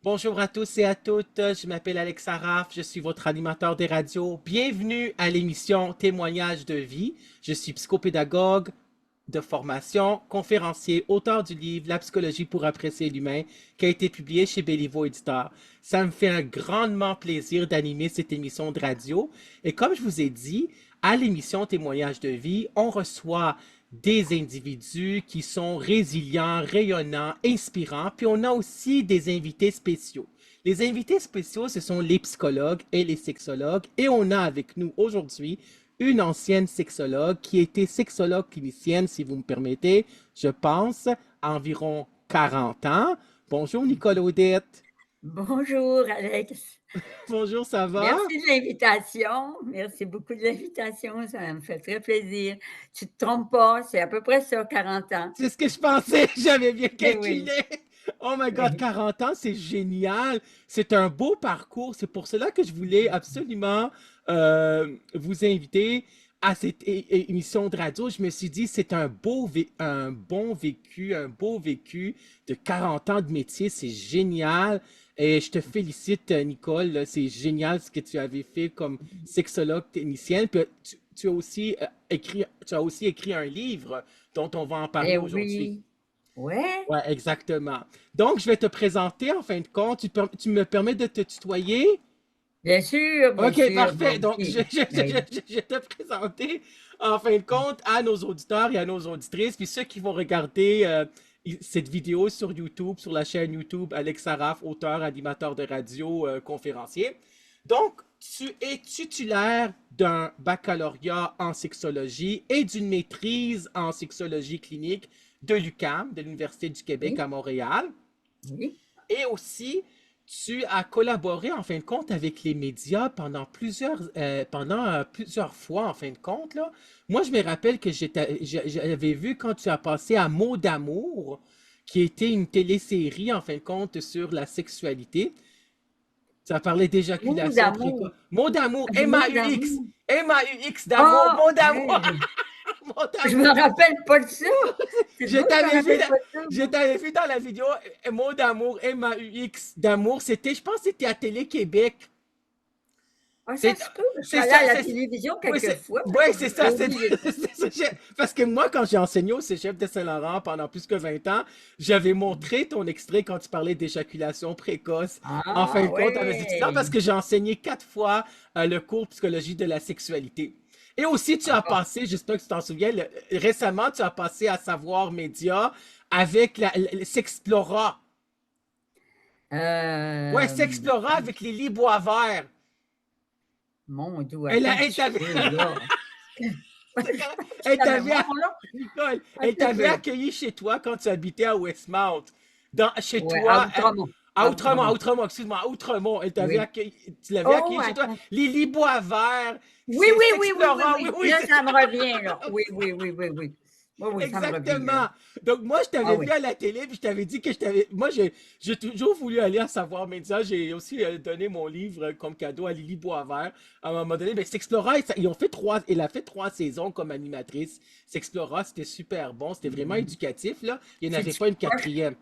Bonjour à tous et à toutes, je m'appelle Alex Saraf, je suis votre animateur des radios. Bienvenue à l'émission Témoignages de vie. Je suis psychopédagogue de formation, conférencier, auteur du livre La psychologie pour apprécier l'humain qui a été publié chez Béliveau Éditeur. Ça me fait un grandement plaisir d'animer cette émission de radio. Et comme je vous ai dit, à l'émission Témoignages de vie, on reçoit des individus qui sont résilients, rayonnants, inspirants, puis on a aussi des invités spéciaux. Les invités spéciaux, ce sont les psychologues et les sexologues, et on a avec nous aujourd'hui une ancienne sexologue qui était sexologue clinicienne, si vous me permettez, je pense, à environ 40 ans. Bonjour Nicole Odette. Bonjour Alex. Bonjour, ça va? Merci de l'invitation. Merci beaucoup de l'invitation. Ça me fait très plaisir. Tu te trompes pas, c'est à peu près ça, 40 ans. C'est ce que je pensais, j'avais bien Eh oui, calculé. Oh my God, oui. 40 ans, c'est génial. C'est un beau parcours. C'est pour cela que je voulais absolument vous inviter à cette émission de radio. Je me suis dit, c'est un bon vécu, un beau vécu de 40 ans de métier. C'est génial. Et je te félicite, Nicole. Là. C'est génial ce que tu avais fait comme sexologue technicienne. Puis tu as aussi tu as aussi écrit un livre dont on va en parler Eh aujourd'hui. oui. Ouais, Ouais, exactement. Donc, je vais te présenter en fin de compte. Tu me permets de te tutoyer? bien OK, sûr, moi parfait. Donc, aussi. Oui. je vais te présenter en fin de compte à nos auditeurs et à nos auditrices, puis ceux qui vont regarder cette vidéo sur YouTube, sur la chaîne YouTube Alex Saraf, auteur, animateur de radio, conférencier. Donc, tu es titulaire d'un baccalauréat en sexologie et d'une maîtrise en sexologie clinique de l'UQAM, de l'Université du Québec Oui, à Montréal. oui. Et aussi, tu as collaboré en fin de compte avec les médias pendant plusieurs fois en fin de compte, là. Moi, je me rappelle que j'avais vu quand tu as passé à Mots d'amour, qui était une télésérie en fin de compte sur la sexualité. Ça parlait Mot d'éjaculation précoce. d'amour. Mot d'amour, Du mot M-A-U-X. d'amour. M-A-U-X d'amour, Ah, mot d'amour, hey, mot je me d'amour. rappelle pas de ça. C'est Je drôle, je me t'avais vu, rappelle pas de ça, je moi. t'avais vu dans la vidéo mot d'amour, M-A-U-X d'amour. C'était, je pense que c'était à Télé-Québec. Ah, ça C'est, se peut. Je suis c'est allée ça, à la c'est, télévision oui, quelques fois. c'est J'ai ça, oublié ça. parce que moi, quand j'ai enseigné au Cégep de Saint-Laurent pendant plus que 20 ans, j'avais montré ton extrait quand tu parlais d'éjaculation précoce. En fin Ah, de compte, à mes étudiants, parce ouais. que j'ai enseigné 4 fois le cours psychologie de la sexualité. Et aussi, tu as Ah. passé, j'espère que tu t'en souviens, récemment, tu as passé à Savoir Média avec Sexplora. Ouais, Euh, Sexplora avec Lily Boisvert. Mon Dieu, Elle, attends un a, elle petit t'avait peu, là. c'est correct. J'ai Elle la t'avait, mémoire, là. Nicole, elle Attends un t'avait peu. accueilli chez toi quand tu habitais à Westmount. Chez Ouais, à toi, Outremont. à À Outremont, Outremont. Excuse-moi, à Outremont. Elle t'avait Oui. accueilli, tu l'avais Oh, accueilli chez toi. attends. Lily Boisvert, Oui, c'est oui, oui, oui, oui, Sexplora, oui, oui. oui, Là, c'est ça me revient, là. Oui, oui, oui, oui, oui. Oui, oui, ça me revient, là. exactement. Donc, moi, je Ah t'avais vu oui. à la télé, puis je t'avais dit que je t'avais. Moi, j'ai toujours voulu aller à Savoir Média. J'ai aussi donné mon livre comme cadeau à Lily Boisvert. À un moment donné, ben, Sexplora, elle a fait 3 saisons comme animatrice. Sexplora, c'était super bon. C'était vraiment éducatif, là. Il n'y en avait Sais-tu pas une quoi? quatrième.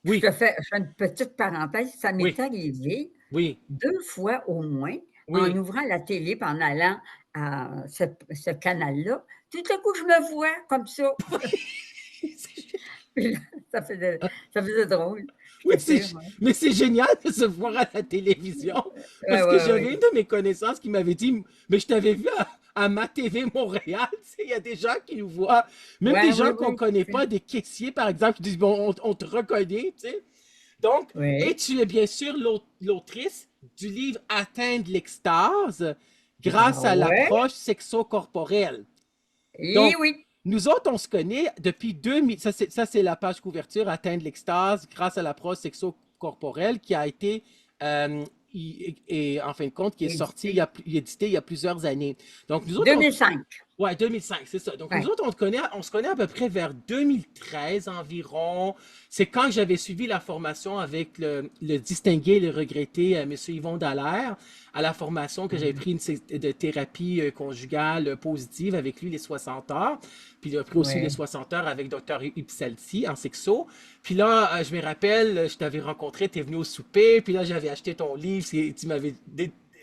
Je Oui, te fais, je fais une petite parenthèse. Ça m'est oui, arrivé oui, 2 fois au moins, en oui. ouvrant la télé puis en allant à ce canal-là. Tout à coup, je me vois comme ça. Puis là, ça faisait drôle, je Oui, t'assure, ouais. mais c'est génial de se voir à la télévision Ouais, parce que ouais, j'avais une ouais. de mes connaissances qui m'avait dit, mais je t'avais vu à Ma TV Montréal, tu sais, il y a des gens qui nous voient, même des Ouais, ouais, gens qu'on ouais, connaît tout à fait. pas, des caissiers par exemple, qui disent, bon, on te reconnaît, tu sais. Donc, et Oui. tu es bien sûr l'autrice du livre Atteindre l'extase grâce Ah à ouais? l'approche sexo-corporelle. Eh Donc, oui! nous autres, on se connaît depuis 2000. Ça, c'est la page couverture, Atteindre l'extase grâce à l'approche sexo-corporelle qui a été, et, en fin de compte, qui est sorti, Édité édité il y a plusieurs années. Donc, nous autres, 2005. Ouais, 2005, c'est ça. Donc, nous Ouais. autres, on se connaît à peu près vers 2013 environ. C'est quand j'avais suivi la formation avec le distingué, le regretté, Monsieur Yvon Dallaire, à la formation que j'avais pris de thérapie conjugale positive avec lui, les 60 heures. Puis il a pris aussi les Ouais. 60 heures avec Dr. Ipsalti en sexo. Puis là, je me rappelle, je t'avais rencontré, tu es venu au souper, puis là, j'avais acheté ton livre, tu m'avais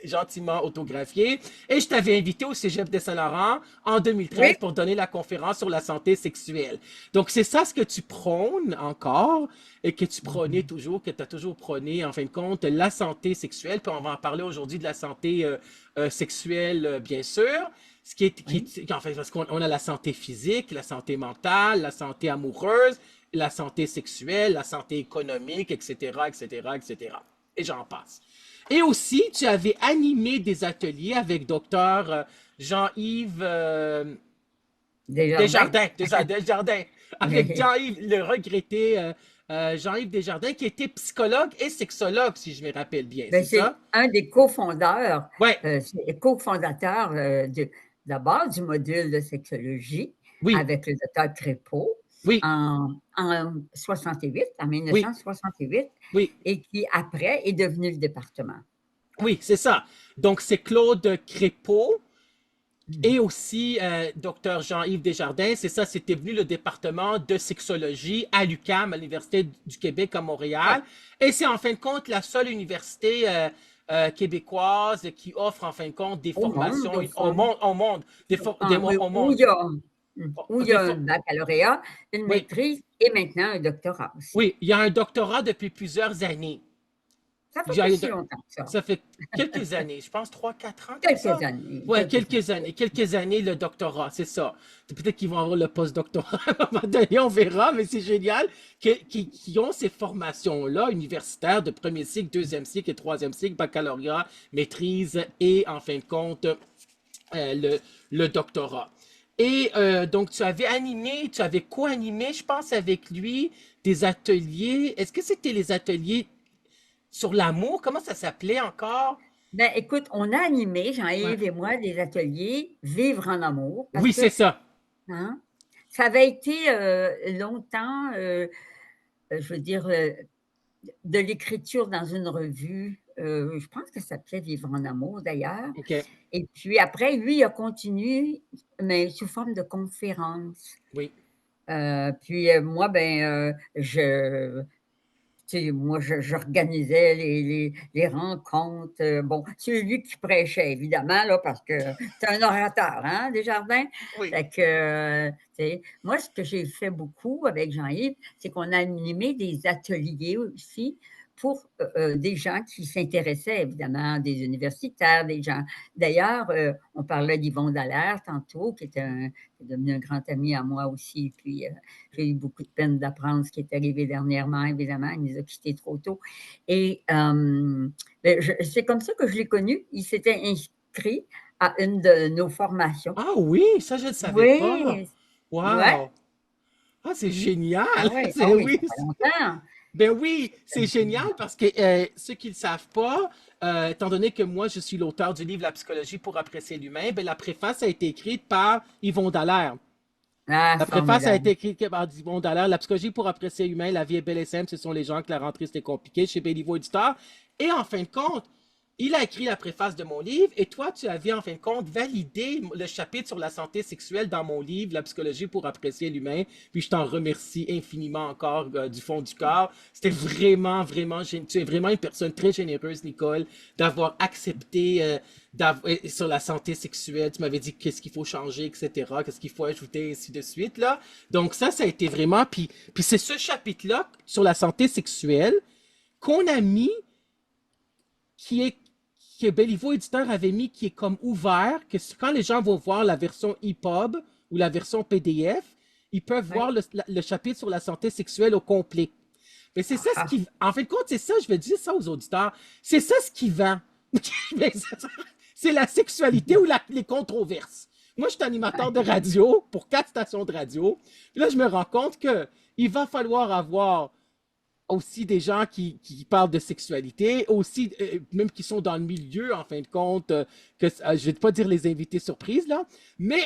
gentiment autographié. Et je t'avais invité au Cégep de Saint-Laurent en 2013 Oui. pour donner la conférence sur la santé sexuelle. Donc, c'est ça ce que tu prônes encore et que tu prônais Mhm. toujours, que tu as toujours prôné, en fin de compte, la santé sexuelle. Puis on va en parler aujourd'hui de la santé sexuelle, bien sûr. Ce Oui. en fait, parce qu'on a la santé physique, la santé mentale, la santé amoureuse, la santé sexuelle, la santé économique, etc., etc., etc. Et j'en passe. Et aussi, tu avais animé des ateliers avec docteur Jean-Yves Desjardins. Desjardins, avec Oui. Jean-Yves, le regretté Jean-Yves Desjardins, qui était psychologue et sexologue, si je me rappelle bien, Ben, c'est c'est ça? un des cofondateurs, Ouais, c'est cofondateur d'abord du module de sexologie oui, avec le docteur Crépeau oui, en 68, en oui, 1968, oui, et qui après est devenu le département. oui, c'est ça. Donc, c'est Claude Crépeau Mhm. et aussi docteur Jean-Yves Desjardins. C'est ça, c'était venu le département de sexologie à l'UQAM, à l'Université du Québec à Ouais. Montréal. Et c'est en fin de compte la seule université québécoise qui offre en fin de compte des Au monde, formations au fond, au monde, oui, au monde, où il y des a un for- baccalauréat, une oui, maîtrise et maintenant un doctorat aussi. oui, il y a un doctorat depuis plusieurs années. Ça Il fait y pas a- si longtemps que ça. Ça fait quelques années, je pense 3, 4 ans comme Quelques ça. années, Ouais, quelques quelques années. années, quelques années le doctorat, c'est ça. Peut-être qu'ils vont avoir le post-doctorat à un moment donné, on verra, mais c'est génial qu'ils ont ces formations-là universitaires de premier cycle, deuxième cycle et troisième cycle, baccalauréat, maîtrise et en fin de compte le doctorat. Et donc, tu avais co-animé, je pense, avec lui des ateliers. Est-ce que c'était les ateliers sur l'amour? Comment ça s'appelait encore? Ben, écoute, on a animé, Ouais. Jean-Yves et moi, des ateliers Vivre en amour parce Oui, que, c'est ça. hein, ça avait été longtemps, je veux dire, de l'écriture dans une revue. Je pense que ça s'appelait Vivre en amour d'ailleurs. OK. Et puis après, lui, il a continué, mais sous forme de conférence. Oui. Puis moi, ben, tu sais, moi, j'organisais les rencontres. Bon, c'est lui qui prêchait, évidemment, là, parce que c'est un orateur, hein, Desjardins. Oui. Fait que, tu sais, moi, ce que j'ai fait beaucoup avec Jean-Yves, c'est qu'on a animé des ateliers aussi pour des gens qui s'intéressaient, évidemment, des universitaires, des gens. D'ailleurs, on parlait d'Yvon Dallaire tantôt, qui est devenu un grand ami à moi aussi. Puis, j'ai eu beaucoup de peine d'apprendre ce qui est arrivé dernièrement, évidemment. Il nous a quittés trop tôt. Et ben, c'est comme ça que je l'ai connu. Il s'était inscrit à une de nos formations. Ah oui, ça, je ne savais pas. Oui, ouais. Wow. Ah, c'est Mmh. Ah génial. oui, ah C'est, oui, oui. ça fait longtemps. Ben oui, c'est génial parce que ceux qui ne le savent pas, étant donné que moi, je suis l'auteur du livre La psychologie pour apprécier l'humain, ben, la préface a été écrite par Yvon Dallaire. Ah, La préface a été formidable. écrite par Yvon Dallaire. La psychologie pour apprécier l'humain, la vie est belle et simple, ce sont les gens que la rentrée c'était compliqué chez Béliveau Éditeur. Et en fin de compte, il a écrit la préface de mon livre et toi, tu avais en fin de compte validé le chapitre sur la santé sexuelle dans mon livre, La psychologie pour apprécier l'humain. Puis je t'en remercie infiniment encore du fond du cœur. C'était vraiment, vraiment, tu es vraiment une personne très généreuse, Nicole, d'avoir accepté sur la santé sexuelle. Tu m'avais dit qu'est-ce qu'il faut changer, etc., qu'est-ce qu'il faut ajouter, ainsi de suite, là. Donc ça a été vraiment... Puis c'est ce chapitre-là sur la santé sexuelle qu'on a mis qui est que Béliveau Éditeur avait mis qui est comme ouvert, que quand les gens vont voir la version EPUB ou la version PDF, ils peuvent Oui. voir le chapitre sur la santé sexuelle au complet. Mais c'est Ah, ça ce ah. qui... En fin de compte, c'est ça, je vais dire ça aux auditeurs, c'est ça ce qui vend. C'est la sexualité ou les controverses. Moi, je suis animateur de radio pour 4 stations de radio. Puis là, je me rends compte que il va falloir avoir aussi des gens qui parlent de sexualité, aussi même qui sont dans le milieu, en fin de compte, je vais pas dire les invités surprises, là, mais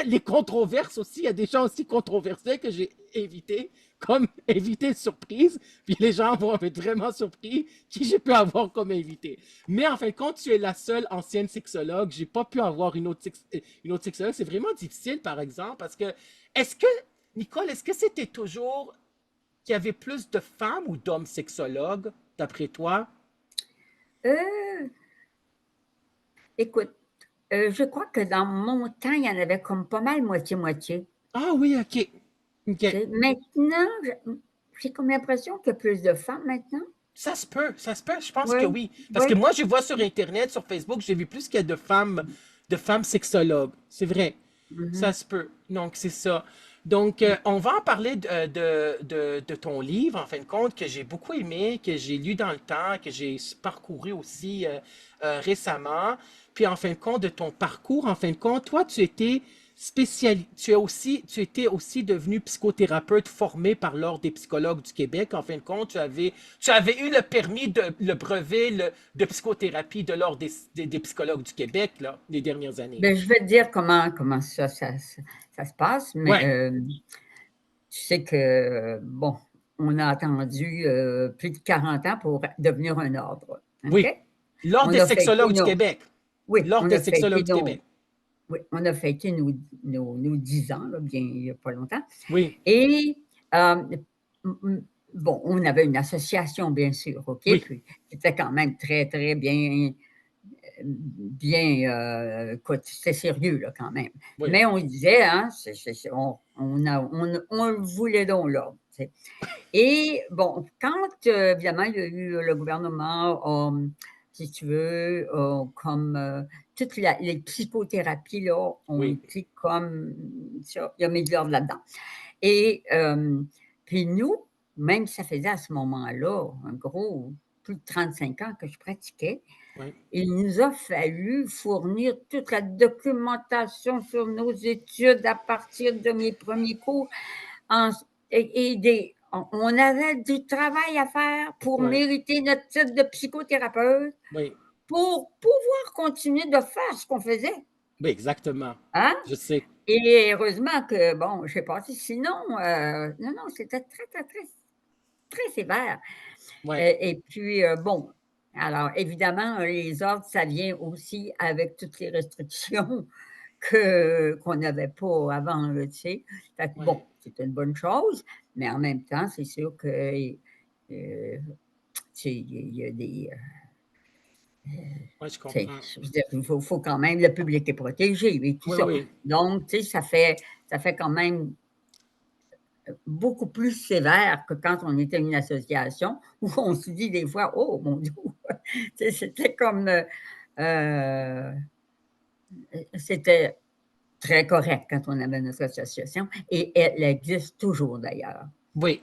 les controverses aussi, il y a des gens aussi controversés que j'ai invités comme invités surprise, puis les gens vont être vraiment surpris qui j'ai pu avoir comme invité. Mais en fin de compte, tu es la seule ancienne sexologue, j'ai pas pu avoir une autre sexologue, c'est vraiment difficile, par exemple, parce que, est-ce que, Nicole, est-ce que c'était toujours qu'il y avait plus de femmes ou d'hommes sexologues, d'après toi? Euh, Écoute, je crois que dans mon temps, il y en avait comme pas mal moitié-moitié. Ah oui, ok. Ok. Maintenant, j'ai comme l'impression qu'il y a plus de femmes maintenant. Ça se peut, je pense que Oui, oui. Parce que oui. moi, je vois sur Internet, sur Facebook, j'ai vu plus qu'il y a de femmes sexologues. C'est vrai. Ça Mhm. se peut. Donc, c'est ça. Donc, on va en parler de ton livre, en fin de compte, que j'ai beaucoup aimé, que j'ai lu dans le temps, que j'ai parcouru aussi récemment. Puis, en fin de compte, de ton parcours, en fin de compte, toi, tu étais aussi devenu psychothérapeute formé par l'Ordre des psychologues du Québec. En fin de compte, tu avais eu le permis le brevet de psychothérapie de l'Ordre des psychologues du Québec, là, les dernières années. Ben, je vais te dire comment ça se passe, mais Ouais, tu sais que, bon, on a attendu plus de 40 ans pour devenir un ordre. OK? oui. L'Ordre On des a fêté sexologues du nos, Québec. oui, L'Ordre des sexologues du Québec. oui, on a fêté nos 10 ans, là, bien, il n'y a pas longtemps. Oui, Et bon, on avait une association, bien sûr, OK? oui, Puis c'était quand même très, très bien, écoute, c'était sérieux, là, quand même. oui. Mais on disait, hein, on le voulait donc là. Tu sais. Et bon, quand, évidemment, il y a eu le gouvernement, si tu veux, comme toutes les psychothérapies, là, ont Oui, été comme ça, il a mis de l'ordre là-dedans. Et puis nous, même si ça faisait à ce moment-là, un gros, plus de 35 ans que je pratiquais, oui, il nous a fallu fournir toute la documentation sur nos études à partir de mes premiers cours. En- on avait du travail à faire pour oui, mériter notre titre de psychothérapeute, oui, pour pouvoir continuer de faire ce qu'on faisait. oui, exactement. Hein? Je sais. Et heureusement que, bon, je sais pas si sinon, non, non, c'était très, très, très, très sévère. Oui, Et puis, bon, alors évidemment, les ordres, ça vient aussi avec toutes les restrictions qu'on n'avait pas avant, là, tu sais. Fait que oui, bon, c'est une bonne chose, mais en même temps, c'est sûr que, tu sais, il y a des, oui, je tu sais, comprends. je veux dire, il faut quand même le public est protégé et tout Oui, oui, ça. oui. Donc, tu sais, ça fait quand même beaucoup plus sévère que quand on était une association où on se dit des fois: «Oh mon Dieu!» Tu sais, euh, c'était très correct quand on avait notre association et elle existe toujours d'ailleurs. Oui,